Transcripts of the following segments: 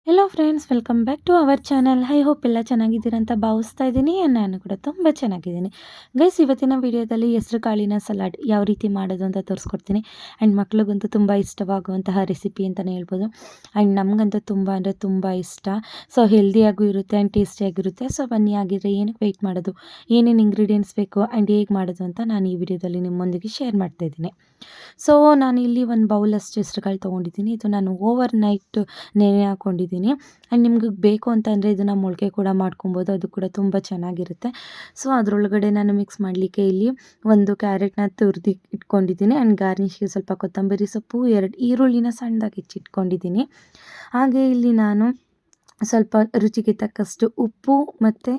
Hello friends, welcome back to our channel. I hope ಎಲ್ಲ ಚೆನ್ನಾಗಿದ್ದೀರಾ ಅಂತ ಭಾವಿಸ್ತಾ ಇದ್ದೀನಿ. ನಾನು ಕೂಡ ತುಂಬ ಚೆನ್ನಾಗಿದ್ದೀನಿ. ಗೈಸ್, ಇವತ್ತಿನ ವಿಡಿಯೋದಲ್ಲಿ ಹೆಸರು ಕಾಳಿನ ಸಲಾಡ್ ಯಾವ ರೀತಿ ಮಾಡೋದು ಅಂತ ತೋರಿಸ್ಕೊಡ್ತೀನಿ. ಆ್ಯಂಡ್ ಮಕ್ಳಿಗಂತೂ ತುಂಬ ಇಷ್ಟವಾಗುವಂತಹ ರೆಸಿಪಿ ಅಂತಲೇ ಹೇಳ್ಬೋದು. ಆ್ಯಂಡ್ ನಮಗಂತೂ ತುಂಬ ಅಂದರೆ ತುಂಬ ಇಷ್ಟ. ಸೊ ಹೆಲ್ದಿಯಾಗೂ ಇರುತ್ತೆ ಆ್ಯಂಡ್ ಟೇಸ್ಟಿಯಾಗಿರುತ್ತೆ. ಸೊ ಬನ್ನಿ, ಆಗಿದ್ರೆ ಏನಕ್ಕೆ ವೆಯ್ಟ್ ಮಾಡೋದು, ಏನೇನು ಇಂಗ್ರೀಡಿಯೆಂಟ್ಸ್ ಬೇಕು ಆ್ಯಂಡ್ ಹೇಗೆ ಮಾಡೋದು ಅಂತ ನಾನು ಈ ವಿಡಿಯೋದಲ್ಲಿ ನಿಮ್ಮೊಂದಿಗೆ ಶೇರ್ ಮಾಡ್ತಾಯಿದ್ದೀನಿ. ಸೊ ನಾನು ಇಲ್ಲಿ ಒಂದು ಬೌಲಷ್ಟು ಹೆಸರುಕಾಳು ತೊಗೊಂಡಿದ್ದೀನಿ. ಇದು ನಾನು ಓವರ್ ನೈಟ್ ನೆನೆ ಹಾಕ್ಕೊಂಡಿದ್ದೀನಿ. ಆ್ಯಂಡ್ ನಿಮ್ಗೆ ಬೇಕು ಅಂತಂದರೆ ಇದನ್ನು ಮೊಳಕೆ ಕೂಡ ಮಾಡ್ಕೊಬೋದು, ಅದು ಕೂಡ ತುಂಬ ಚೆನ್ನಾಗಿರುತ್ತೆ. ಸೊ ಅದರೊಳಗಡೆ ನಾನು ಮಿಕ್ಸ್ ಮಾಡಲಿಕ್ಕೆ ಇಲ್ಲಿ ಒಂದು ಕ್ಯಾರೆಟ್ನ ತುರಿದು ಇಟ್ಕೊಂಡಿದ್ದೀನಿ. ಆ್ಯಂಡ್ ಗಾರ್ನಿಷ್ಗೆ ಸ್ವಲ್ಪ ಕೊತ್ತಂಬರಿ ಸೊಪ್ಪು, 2 ಈರುಳ್ಳಿನ ಸಣ್ಣದಾಗಿ ಹೆಚ್ಚಿಟ್ಕೊಂಡಿದ್ದೀನಿ. ಹಾಗೆ ಇಲ್ಲಿ ನಾನು ಸ್ವಲ್ಪ ರುಚಿಗೆ ತಕ್ಕಷ್ಟು ಉಪ್ಪು ಮತ್ತು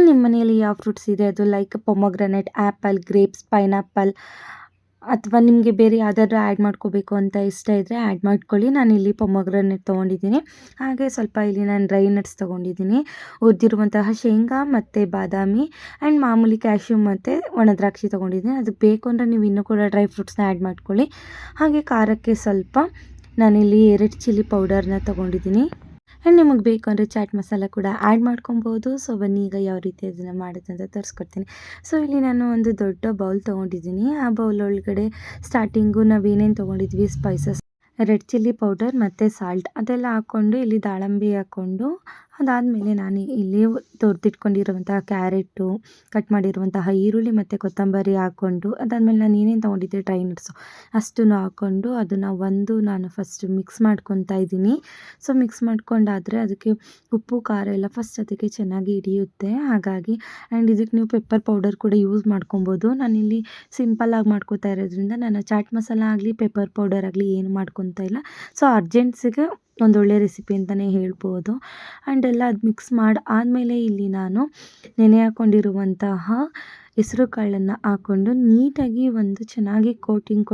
ನಿಮ್ಮ ಮನೆಯಲ್ಲಿ ಯಾವ ಫ್ರೂಟ್ಸ್ ಇದೆ ಅದು, ಲೈಕ್ ಪೊಮೊಗ್ರನೇಟ್, ಆ್ಯಪಲ್, ಗ್ರೇಪ್ಸ್, ಪೈನಾಪಲ್, ಅಥವಾ ನಿಮಗೆ ಬೇರೆ ಯಾವ್ದಾದ್ರು ಆ್ಯಡ್ ಮಾಡ್ಕೋಬೇಕು ಅಂತ ಇಷ್ಟ ಇದ್ದರೆ ಆ್ಯಡ್ ಮಾಡ್ಕೊಳ್ಳಿ. ನಾನಿಲ್ಲಿ ಪೊಮೊಗ್ರನೇಟ್ ತೊಗೊಂಡಿದ್ದೀನಿ. ಹಾಗೆ ಸ್ವಲ್ಪ ಇಲ್ಲಿ ನಾನು ಡ್ರೈ ನಟ್ಸ್ ತೊಗೊಂಡಿದ್ದೀನಿ, ಹುರಿದಿರುವಂತಹ ಶೇಂಗಾ ಮತ್ತು ಬಾದಾಮಿ, ಆ್ಯಂಡ್ ಮಾಮೂಲಿ ಕ್ಯಾಶ್ಯೂ ಮತ್ತು ಒಣ ದ್ರಾಕ್ಷಿ ತೊಗೊಂಡಿದ್ದೀನಿ. ಅದಕ್ಕೆ ಬೇಕು ಅಂದರೆ ನೀವು ಇನ್ನೂ ಕೂಡ ಡ್ರೈ ಫ್ರೂಟ್ಸ್ನ ಆ್ಯಡ್ ಮಾಡ್ಕೊಳ್ಳಿ. ಹಾಗೆ ಖಾರಕ್ಕೆ ಸ್ವಲ್ಪ ನಾನಿಲ್ಲಿ 2 ಚಿಲ್ಲಿ ಪೌಡರ್ನ ತೊಗೊಂಡಿದ್ದೀನಿ. ಆ್ಯಂಡ್ ನಿಮಗೆ ಬೇಕು ಅಂದರೆ ಚಾಟ್ ಮಸಾಲ ಕೂಡ ಆ್ಯಡ್ ಮಾಡ್ಕೊಬೋದು. ಸೊ ಬನ್ನಿ, ಈಗ ಯಾವ ರೀತಿ ಅದನ್ನು ಮಾಡೋದು ಅಂತ ತೋರಿಸ್ಕೊಡ್ತೀನಿ. ಸೊ ಇಲ್ಲಿ ನಾನು ಒಂದು ದೊಡ್ಡ ಬೌಲ್ ತೊಗೊಂಡಿದ್ದೀನಿ. ಆ ಬೌಲ್ ಒಳಗಡೆ ಸ್ಟಾರ್ಟಿಂಗು ನಾವೇನೇನು ತೊಗೊಂಡಿದ್ವಿ ಸ್ಪೈಸಸ್, 2 ಚಿಲ್ಲಿ ಪೌಡರ್ ಮತ್ತು ಸಾಲ್ಟ್ ಅದೆಲ್ಲ ಹಾಕ್ಕೊಂಡು ಇಲ್ಲಿ ದಾಳಂಬಿ ಹಾಕ್ಕೊಂಡು, ಅದಾದಮೇಲೆ ನಾನು ಇಲ್ಲಿ ತೊರೆದಿಟ್ಕೊಂಡಿರುವಂತಹ ಕ್ಯಾರೆಟು, ಕಟ್ ಮಾಡಿರುವಂತಹ ಈರುಳ್ಳಿ ಮತ್ತು ಕೊತ್ತಂಬರಿ ಹಾಕ್ಕೊಂಡು, ಅದಾದಮೇಲೆ ನಾನು ಏನೇನು ತೊಗೊಂಡಿದ್ದೆ ಡ್ರೈ ನಟ್ಸು ಅಷ್ಟನ್ನು ಹಾಕ್ಕೊಂಡು ಅದನ್ನು ನಾನು ಫಸ್ಟ್ ಮಿಕ್ಸ್ ಮಾಡ್ಕೊತಾ ಇದ್ದೀನಿ. ಸೊ ಮಿಕ್ಸ್ ಮಾಡ್ಕೊಂಡಾದರೆ ಅದಕ್ಕೆ ಉಪ್ಪು ಖಾರ ಎಲ್ಲ ಫಸ್ಟ್ ಅದಕ್ಕೆ ಚೆನ್ನಾಗಿ ಹಿಡಿಯುತ್ತೆ. ಹಾಗಾಗಿ ಆ್ಯಂಡ್ ಇದಕ್ಕೆ ನೀವು ಪೆಪ್ಪರ್ ಪೌಡರ್ ಕೂಡ ಯೂಸ್ ಮಾಡ್ಕೊಬೋದು. ನಾನಿಲ್ಲಿ ಸಿಂಪಲ್ಲಾಗಿ ಮಾಡ್ಕೋತಾ ಇರೋದ್ರಿಂದ ನಾನು ಚಾಟ್ ಮಸಾಲ ಆಗಲಿ ಪೆಪ್ಪರ್ ಪೌಡರ್ ಆಗಲಿ ಏನು ಮಾಡ್ಕೊತಾ ಇಲ್ಲ. ಸೊ ಅರ್ಜೆಂಟ್ಸಿಗೆ ಒಂದೊಳ್ಳೆ ರೆಸಿಪಿ ಅಂತಲೇ ಹೇಳ್ಬೋದು. ಆ್ಯಂಡ್ ಎಲ್ಲ ಅದು ಮಿಕ್ಸ್ ಆದಮೇಲೆ ಇಲ್ಲಿ ನಾನು ನೆನೆ ಹಾಕ್ಕೊಂಡಿರುವಂತಹ ಹೆಸರು ಕಾಳನ್ನು ಹಾಕ್ಕೊಂಡು ನೀಟಾಗಿ ಒಂದು ಚೆನ್ನಾಗಿ ಕೋಟಿಂಗ್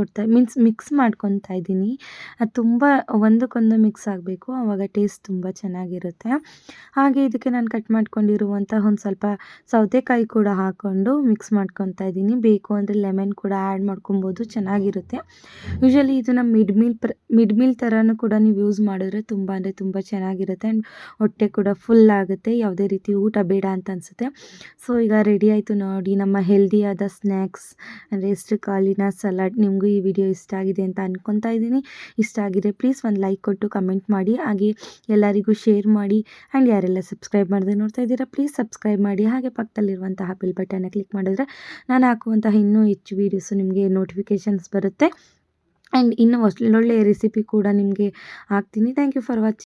ಮಿಕ್ಸ್ ಮಾಡ್ಕೊತಾ ಇದ್ದೀನಿ. ಅದು ತುಂಬ ಒಂದಕ್ಕೊಂದು ಮಿಕ್ಸ್ ಆಗಬೇಕು, ಆವಾಗ ಟೇಸ್ಟ್ ತುಂಬ ಚೆನ್ನಾಗಿರುತ್ತೆ. ಹಾಗೆ ಇದಕ್ಕೆ ನಾನು ಕಟ್ ಮಾಡ್ಕೊಂಡಿರುವಂತಹ ಒಂದು ಸ್ವಲ್ಪ ಸೌತೆಕಾಯಿ ಕೂಡ ಹಾಕ್ಕೊಂಡು ಮಿಕ್ಸ್ ಮಾಡ್ಕೊತಾ ಇದ್ದೀನಿ. ಬೇಕು ಅಂದರೆ ಲೆಮನ್ ಕೂಡ ಆ್ಯಡ್ ಮಾಡ್ಕೊಬೋದು, ಚೆನ್ನಾಗಿರುತ್ತೆ. ಯೂಶ್ವಲಿ ಇದನ್ನು ಮಿಡ್ ಮೀಲ್ ಥರನೂ ಕೂಡ ನೀವು ಯೂಸ್ ಮಾಡಿದ್ರೆ ತುಂಬ ಅಂದರೆ ತುಂಬ ಚೆನ್ನಾಗಿರುತ್ತೆ. ಆ್ಯಂಡ್ ಹೊಟ್ಟೆ ಕೂಡ ಫುಲ್ ಆಗುತ್ತೆ, ಯಾವುದೇ ರೀತಿ ಊಟ ಬೇಡ ಅಂತ ಅನಿಸುತ್ತೆ. ಸೊ ಈಗ ರೆಡಿ ಆಯಿತು ನೋಡಿ ನಮ್ಮ ಹೆಲ್ದಿಯಾದ ಸ್ನ್ಯಾಕ್ಸ್ ಅಂದರೆ ಹೆಸರು ಕಾಳಿನ ಸಲಾಡ್. ನಿಮಗೂ ಈ ವಿಡಿಯೋ ಇಷ್ಟ ಆಗಿದೆ ಅಂತ ಅಂದ್ಕೊತಾ ಇದ್ದೀನಿ. ಇಷ್ಟ ಆಗಿದ್ರೆ ಪ್ಲೀಸ್ ಒಂದು ಲೈಕ್ ಕೊಟ್ಟು ಕಮೆಂಟ್ ಮಾಡಿ, ಹಾಗೆ ಎಲ್ಲರಿಗೂ ಶೇರ್ ಮಾಡಿ. ಆ್ಯಂಡ್ ಯಾರೆಲ್ಲ ಸಬ್ಸ್ಕ್ರೈಬ್ ಮಾಡದೆ ನೋಡ್ತಾ ಇದ್ದೀರಾ ಪ್ಲೀಸ್ ಸಬ್ಸ್ಕ್ರೈಬ್ ಮಾಡಿ. ಹಾಗೆ ಪಕ್ಕದಲ್ಲಿರುವಂತಹ ಬೆಲ್ ಬಟನ್ನ ಕ್ಲಿಕ್ ಮಾಡಿದ್ರೆ ನಾನು ಹಾಕುವಂತಹ ಇನ್ನೂ ಹೆಚ್ಚು ವೀಡಿಯೋಸು ನಿಮಗೆ ನೋಟಿಫಿಕೇಷನ್ಸ್ ಬರುತ್ತೆ. ಆ್ಯಂಡ್ ಇನ್ನೂ ಒಳ್ಳೊಳ್ಳೆಯ ರೆಸಿಪಿ ಕೂಡ ನಿಮಗೆ ಹಾಕ್ತೀನಿ. Thank you for watching.